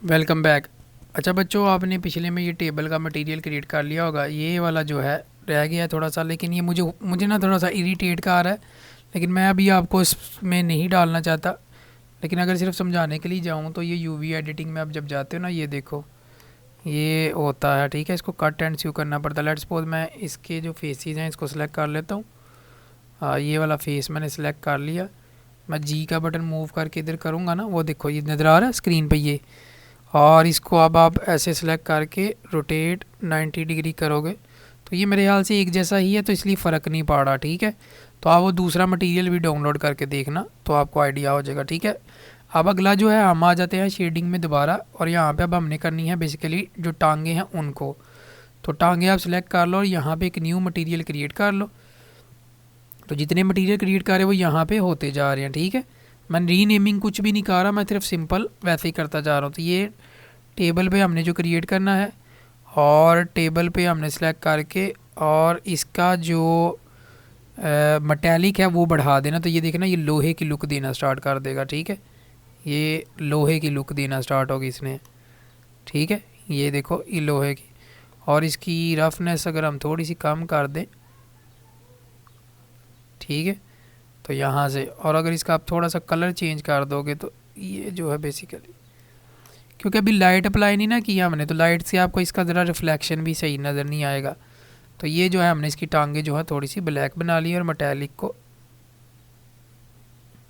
Welcome back. अच्छा बच्चों, आपने पिछले में ये टेबल का मटेरियल क्रिएट कर लिया होगा। ये वाला जो है रह गया है थोड़ा सा, लेकिन ये मुझे मुझे ना थोड़ा सा इरिटेट का आ रहा है। लेकिन मैं अभी आपको इसमें नहीं डालना चाहता। लेकिन अगर सिर्फ समझाने के लिए जाऊँ तो ये यूवी एडिटिंग में आप जब जाते हो ना, ये देखो ये होता है। ठीक है, इसको कट एंड स्यू करना पड़ता है। लेट्स सपोज मैं इसके जो फेसेस हैं इसको सिलेक्ट कर लेता हूँ। ये वाला फेस मैंने सेलेक्ट कर लिया। मैं जी का बटन मूव करके इधर करूँगा ना, वो देखो ये नज़र आ रहा है स्क्रीन पे ये। और इसको अब आप ऐसे सेलेक्ट करके रोटेट 90 डिग्री करोगे तो ये मेरे ख्याल से एक जैसा ही है, तो इसलिए फ़र्क नहीं पड़ रहा। ठीक है, तो आप वो दूसरा मटेरियल भी डाउनलोड करके देखना तो आपको आइडिया हो जाएगा। ठीक है, अब अगला जो है हम आ जाते हैं शेडिंग में दोबारा। और यहाँ पे अब हमने करनी है बेसिकली जो टांगे हैं उनको। तो टांगे आप सिलेक्ट कर लो और यहाँ पे एक न्यू मटेरियल क्रिएट कर लो। तो जितने मटेरियल क्रिएट कर रहे हैं वो यहाँ पे होते जा रहे हैं। ठीक है, मैं रीनेमिंग कुछ भी नहीं कर रहा, मैं सिर्फ सिंपल वैसे ही करता जा रहा हूँ। तो ये टेबल पे हमने जो क्रिएट करना है और टेबल पे हमने सेलेक्ट करके और इसका जो मटैलिक है वो बढ़ा देना। तो ये देखना ये लोहे की लुक देना स्टार्ट कर देगा। ठीक है, ये लोहे की लुक देना स्टार्ट होगी इसने। ठीक है, ये देखो ये लोहे की। और इसकी रफनेस अगर हम थोड़ी सी कम कर दें, ठीक है, तो यहाँ से। और अगर इसका आप थोड़ा सा कलर चेंज कर दोगे तो ये जो है बेसिकली, क्योंकि अभी लाइट अप्लाई नहीं ना किया हमने, तो लाइट से आपको इसका ज़रा रिफ्लेक्शन भी सही नज़र नहीं आएगा। तो ये जो है हमने इसकी टांगे जो है थोड़ी सी ब्लैक बना ली और मेटालिक को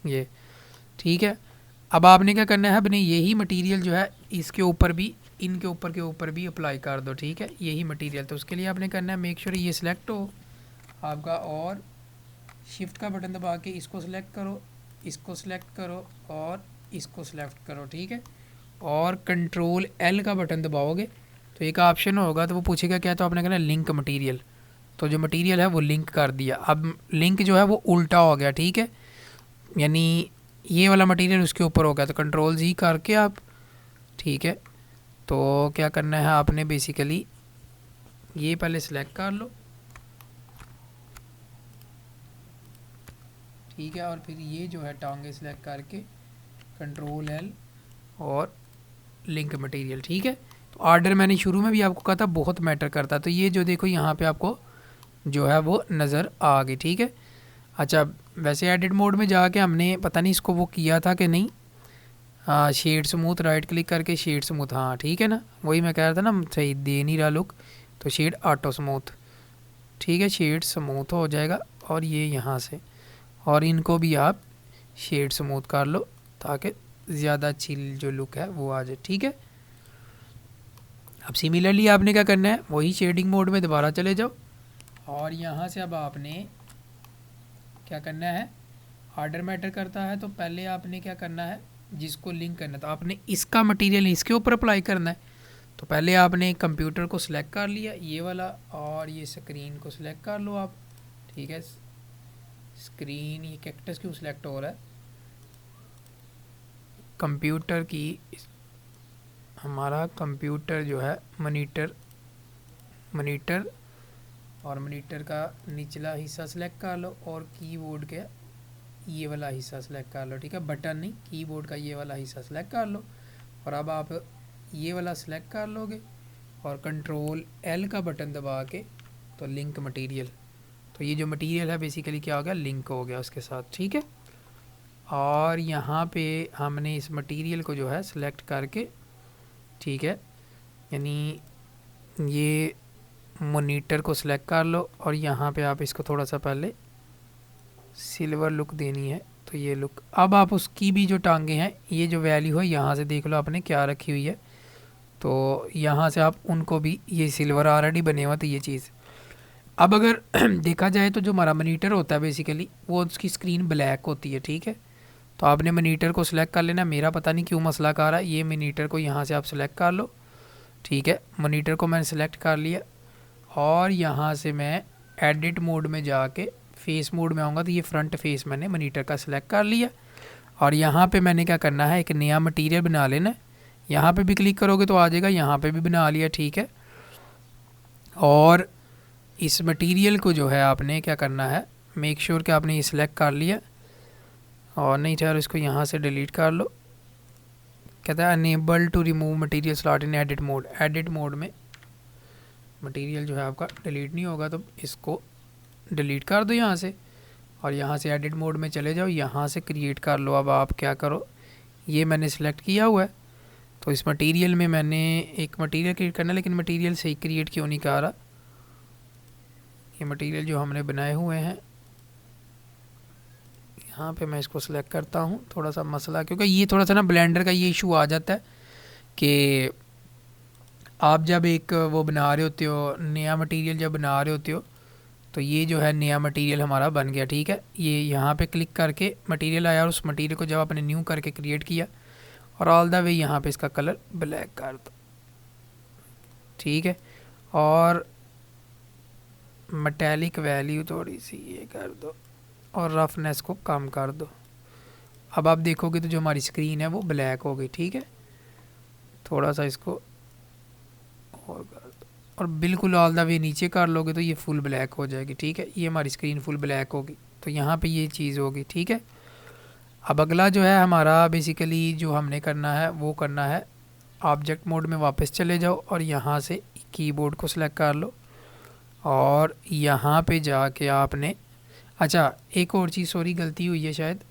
ये। ठीक है, अब आपने क्या करना है, अपने यही मटेरियल जो है इसके ऊपर भी, इनके ऊपर के ऊपर भी अप्लाई कर दो। ठीक है, यही मटेरियल। तो उसके लिए आपने करना है मेक श्योर ये सिलेक्ट हो आपका, और शिफ्ट का बटन दबा के इसको सिलेक्ट करो, इसको सिलेक्ट करो और इसको सिलेक्ट करो। ठीक है, और कंट्रोल एल का बटन दबाओगे तो एक ऑप्शन होगा, तो वो पूछेगा क्या, तो आपने कहना लिंक मटेरियल। तो जो मटेरियल है वो लिंक कर दिया। अब लिंक जो है वो उल्टा हो गया। ठीक है, यानी ये वाला मटेरियल उसके ऊपर हो गया। तो कंट्रोल जी करके आप, ठीक है, तो क्या करना है आपने बेसिकली ये पहले सेलेक्ट कर लो। ठीक है, और फिर ये जो है टांगे सेलेक्ट करके कंट्रोल एल और लिंक मटेरियल। ठीक है, तो ऑर्डर मैंने शुरू में भी आपको कहा था बहुत मैटर करता है। तो ये जो देखो यहाँ पे आपको जो है वो नज़र आ गई। ठीक है, अच्छा वैसे एडिट मोड में जाके हमने पता नहीं इसको वो किया था कि नहीं। हाँ, शेड स्मूथ राइट क्लिक करके शेड स्मूथ, हाँ ठीक है ना, वही मैं कह रहा था ना, सही दे नहीं रहा लुक। तो शेड ऑटो स्मूथ, ठीक है, शेड स्मूथ हो जाएगा। और ये यहाँ से, और इनको भी आप शेड स्मूथ कर लो ताकि ज़्यादा अच्छी जो लुक है वो आ जाए। ठीक है, अब सिमिलरली आपने क्या करना है, वही शेडिंग मोड में दोबारा चले जाओ और यहाँ से अब आपने क्या करना है, ऑर्डर मैटर करता है। तो पहले आपने क्या करना है, जिसको लिंक करना है तो आपने इसका मटेरियल इसके ऊपर अप्लाई करना है। तो पहले आपने कंप्यूटर को सिलेक्ट कर लिया ये वाला, और ये स्क्रीन को सिलेक्ट कर लो आप। ठीक है, स्क्रीन ये कैक्टस क्यों सिलेक्ट हो रहा है, कंप्यूटर की, हमारा कंप्यूटर जो है मॉनिटर, मॉनिटर, और मॉनिटर का निचला हिस्सा सेलेक्ट कर लो और कीबोर्ड के ये वाला हिस्सा सेलेक्ट कर लो। ठीक है, बटन नहीं, कीबोर्ड का ये वाला हिस्सा सेलेक्ट कर लो। और अब आप ये वाला सेलेक्ट कर लोगे और कंट्रोल एल का बटन दबा के तो लिंक मटेरियल। तो ये जो मटेरियल है बेसिकली क्या हो गया, लिंक हो गया उसके साथ। ठीक है, और यहाँ पे हमने इस मटेरियल को जो है सिलेक्ट करके, ठीक है, यानी ये मॉनिटर को सिलेक्ट कर लो और यहाँ पे आप इसको थोड़ा सा पहले सिल्वर लुक देनी है। तो ये लुक, अब आप उसकी भी जो टांगे हैं ये जो वैल्यू है यहाँ से देख लो आपने क्या रखी हुई है। तो यहाँ से आप उनको भी, ये सिल्वर ऑलरेडी बने हुआ, तो ये चीज़ अब अगर देखा जाए तो जो हमारा मॉनिटर होता है बेसिकली वो उसकी स्क्रीन ब्लैक होती है। ठीक है, तो आपने मॉनिटर को सिलेक्ट कर लेना। मेरा पता नहीं क्यों मसला कर रहा है, ये मॉनिटर को यहाँ से आप सिलेक्ट कर लो। ठीक है, मॉनिटर को मैंने सेलेक्ट कर लिया और यहाँ से मैं एडिट मोड में जाके फेस मोड में आऊँगा। तो ये फ्रंट फेस मैंने मॉनिटर का सिलेक्ट कर लिया और यहाँ पे मैंने क्या करना है, एक नया मटेरियल बना लेना है। यहाँ पे भी क्लिक करोगे तो आ जाएगा, यहाँ पे भी बना लिया। ठीक है, और इस मटेरियल को जो है आपने क्या करना है, मेक श्योर कि आपने ये सिलेक्ट कर लिया और नहीं ठहर इसको यहाँ से डिलीट कर लो। कहता है unable to remove material slot in edit mode. Edit mode में मटेरियल जो है आपका डिलीट नहीं होगा, तो इसको डिलीट कर दो यहाँ से, और यहाँ से एडिट मोड में चले जाओ, यहाँ से क्रिएट कर लो। अब आप क्या करो, ये मैंने सिलेक्ट किया हुआ है, तो इस मटेरियल में मैंने एक मटेरियल क्रिएट करना है, लेकिन मटेरियल सही क्रिएट क्यों नहीं कर रहा। ये मटेरियल जो हमने बनाए हुए हैं, यहाँ पे मैं इसको सिलेक्ट करता हूँ। थोड़ा सा मसला, क्योंकि ये थोड़ा सा ना ब्लेंडर का ये इशू आ जाता है कि आप जब एक वो बना रहे होते हो, नया मटेरियल जब बना रहे होते हो, तो ये जो है नया मटेरियल हमारा बन गया, ठीक है। ये यहाँ पे क्लिक करके मटेरियल आया, और उस मटेरियल को जब आपने न्यू करके क्रिएट किया, और ऑल द वे यहाँ पे इसका कलर ब्लैक कर दो, ठीक है। और मेटालिक वैल्यू थोड़ी सी ये कर दो, और रफनेस को कम कर दो। अब आप देखोगे तो जो हमारी स्क्रीन है वो ब्लैक हो गई, ठीक है। थोड़ा सा इसको और कर दो, और बिल्कुल ऑल द वे नीचे कर लोगे तो ये फुल ब्लैक हो जाएगी, ठीक है। ये हमारी स्क्रीन फुल ब्लैक होगी, तो यहाँ पे ये चीज़ होगी, ठीक है। अब अगला जो है हमारा बेसिकली जो हमने करना है वो करना है, ऑब्जेक्ट मोड में वापस चले जाओ, और यहाँ से कीबोर्ड को सिलेक्ट कर लो, और यहाँ पे जाके आपने, अच्छा एक और चीज़, सॉरी गलती हुई है शायद,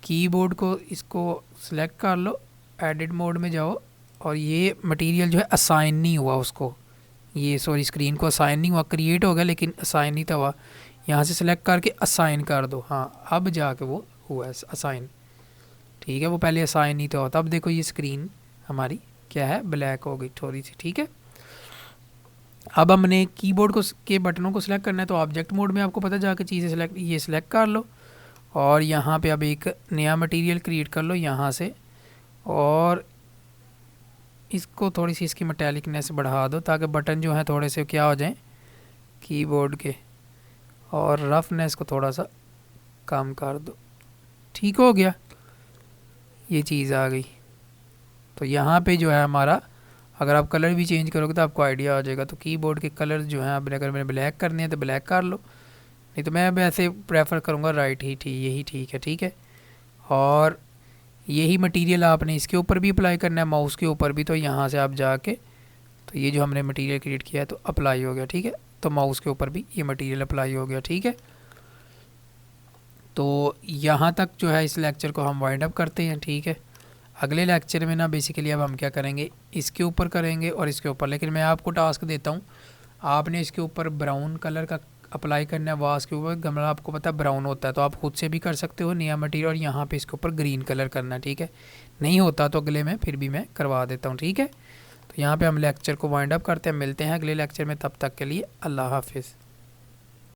कीबोर्ड को इसको सिलेक्ट कर लो, एडिट मोड में जाओ, और ये मटेरियल जो है असाइन नहीं हुआ उसको, ये सॉरी स्क्रीन को असाइन नहीं हुआ, क्रिएट हो गया लेकिन असाइन नहीं था हुआ। यहाँ से सिलेक्ट करके असाइन कर दो, हाँ अब जाके वो हुआ असाइन, ठीक है। वो पहले असाइन नहीं था होता। अब देखो ये स्क्रीन हमारी क्या है, ब्लैक हो गई थोड़ी सी, ठीक है। अब हमने कीबोर्ड को के बटनों को सिलेक्ट करना है, तो ऑब्जेक्ट मोड में आपको पता जाके चीज़ें सिलेक्ट, ये सिलेक्ट कर लो, और यहाँ पे अब एक नया मटेरियल क्रिएट कर लो यहाँ से, और इसको थोड़ी सी इसकी मेटालिकनेस बढ़ा दो, ताकि बटन जो है थोड़े से क्या हो जाएं कीबोर्ड के, और रफनेस को थोड़ा सा कम कर दो, ठीक हो गया, ये चीज़ आ गई। तो यहाँ पे जो है हमारा, अगर आप कलर भी चेंज करोगे तो आपको आइडिया आ जाएगा। तो कीबोर्ड के कलर जो हैं, आपने अगर मैंने ब्लैक करने हैं तो ब्लैक कर लो, नहीं तो मैं वैसे प्रेफर करूँगा राइट ही, यही ठीक है, ठीक है। और यही मटेरियल आपने इसके ऊपर भी अप्लाई करना है, माउस के ऊपर भी, तो यहाँ से आप जाके, तो ये जो हमने मटेरियल क्रिएट किया है तो अप्लाई हो गया, ठीक है। तो माउस के ऊपर भी ये मटेरियल अप्लाई हो गया, ठीक है। तो यहाँ तक जो है इस लेक्चर को हम वाइंड अप करते हैं, ठीक है। अगले लेक्चर में ना बेसिकली अब हम क्या करेंगे, इसके ऊपर करेंगे और इसके ऊपर, लेकिन मैं आपको टास्क देता हूँ, आपने इसके ऊपर ब्राउन कलर का अप्लाई करना है, वास के ऊपर गमला आपको पता है ब्राउन होता है, तो आप खुद से भी कर सकते हो नया मटेरियल, और यहाँ पे इसके ऊपर ग्रीन कलर करना है, ठीक है। नहीं होता तो अगले में फिर भी मैं करवा देता हूँ, ठीक है। तो यहाँ पे हम लेक्चर को वाइंड अप करते हैं, मिलते हैं अगले लेक्चर में, तब तक के लिए अल्लाह हाफिज़।